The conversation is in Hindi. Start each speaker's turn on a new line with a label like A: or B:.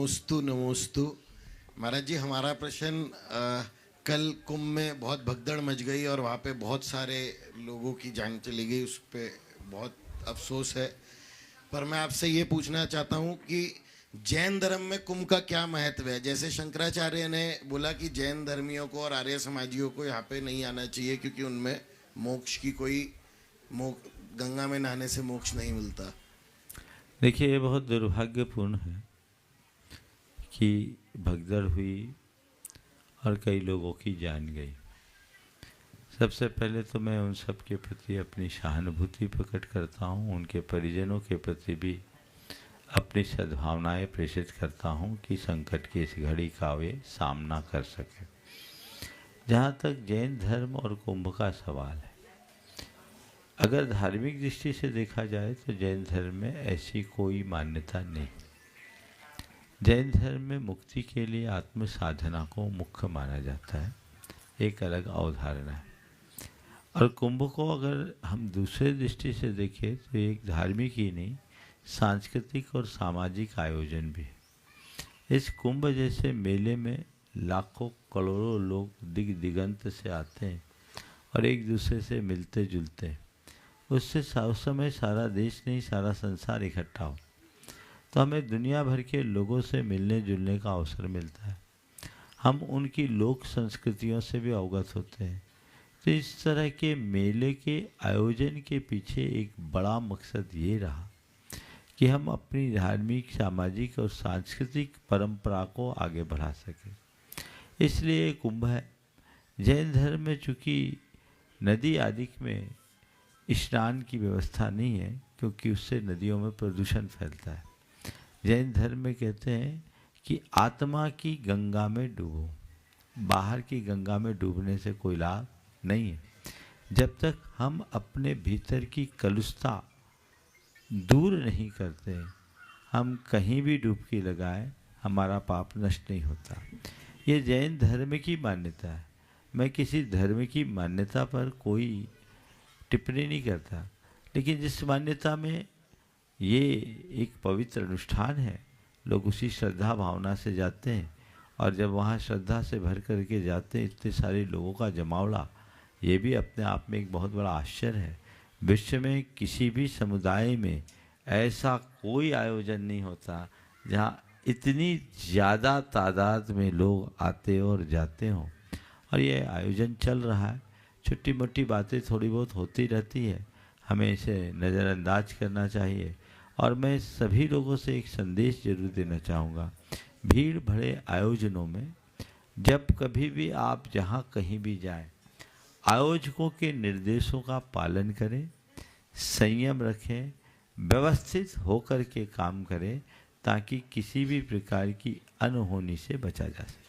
A: नमोस्तु नमोस्तु। महाराज जी, हमारा प्रश्न कल कुंभ में बहुत भगदड़ मच गई और वहाँ पे बहुत सारे लोगों की जान चली गई, उस पर बहुत अफसोस है। पर मैं आपसे ये पूछना चाहता हूँ कि जैन धर्म में कुंभ का क्या महत्व है। जैसे शंकराचार्य ने बोला कि जैन धर्मियों को और आर्य समाजियों को यहाँ पे नहीं आना चाहिए क्योंकि उनमें मोक्ष की कोई गंगा में नहाने से मोक्ष नहीं मिलता।
B: देखिए, ये बहुत दुर्भाग्यपूर्ण है कि भगदड़ हुई और कई लोगों की जान गई। सबसे पहले तो मैं उन सब के प्रति अपनी सहानुभूति प्रकट करता हूँ, उनके परिजनों के प्रति भी अपनी सद्भावनाएं प्रेषित करता हूँ कि संकट की इस घड़ी का वे सामना कर सके। जहाँ तक जैन धर्म और कुंभ का सवाल है, अगर धार्मिक दृष्टि से देखा जाए तो जैन धर्म में ऐसी कोई मान्यता नहीं। जैन धर्म में मुक्ति के लिए आत्म साधना को मुख्य माना जाता है, एक अलग अवधारणा है। और कुंभ को अगर हम दूसरे दृष्टि से देखें तो एक धार्मिक ही नहीं, सांस्कृतिक और सामाजिक आयोजन भी है। इस कुंभ जैसे मेले में लाखों करोड़ों लोग दिग दिगंत से आते हैं और एक दूसरे से मिलते जुलते हैं। उससे उस समय सारा देश नहीं, सारा संसार इकट्ठा हो तो हमें दुनिया भर के लोगों से मिलने जुलने का अवसर मिलता है। हम उनकी लोक संस्कृतियों से भी अवगत होते हैं। तो इस तरह के मेले के आयोजन के पीछे एक बड़ा मकसद ये रहा कि हम अपनी धार्मिक, सामाजिक और सांस्कृतिक परंपरा को आगे बढ़ा सकें। इसलिए कुंभ है। जैन धर्म में चूँकि नदी आदि में स्नान की व्यवस्था नहीं है क्योंकि उससे नदियों में प्रदूषण फैलता है। जैन धर्म में कहते हैं कि आत्मा की गंगा में डूबो, बाहर की गंगा में डूबने से कोई लाभ नहीं है। जब तक हम अपने भीतर की कलुषता दूर नहीं करते, हम कहीं भी डुबकी लगाएं, हमारा पाप नष्ट नहीं होता। ये जैन धर्म की मान्यता है। मैं किसी धर्म की मान्यता पर कोई टिप्पणी नहीं करता, लेकिन जिस मान्यता में ये एक पवित्र अनुष्ठान है, लोग उसी श्रद्धा भावना से जाते हैं और जब वहाँ श्रद्धा से भर करके जाते हैं, इतने सारे लोगों का जमावड़ा, ये भी अपने आप में एक बहुत बड़ा आश्चर्य है। विश्व में किसी भी समुदाय में ऐसा कोई आयोजन नहीं होता जहाँ इतनी ज़्यादा तादाद में लोग आते और जाते हों। और ये आयोजन चल रहा है। छोटी मोटी बातें थोड़ी बहुत होती रहती है, हमें इसे नज़रअंदाज करना चाहिए। और मैं सभी लोगों से एक संदेश जरूर देना चाहूँगा, भीड़ भरे आयोजनों में जब कभी भी आप जहाँ कहीं भी जाएं, आयोजकों के निर्देशों का पालन करें, संयम रखें, व्यवस्थित होकर के काम करें ताकि किसी भी प्रकार की अनहोनी से बचा जा सके।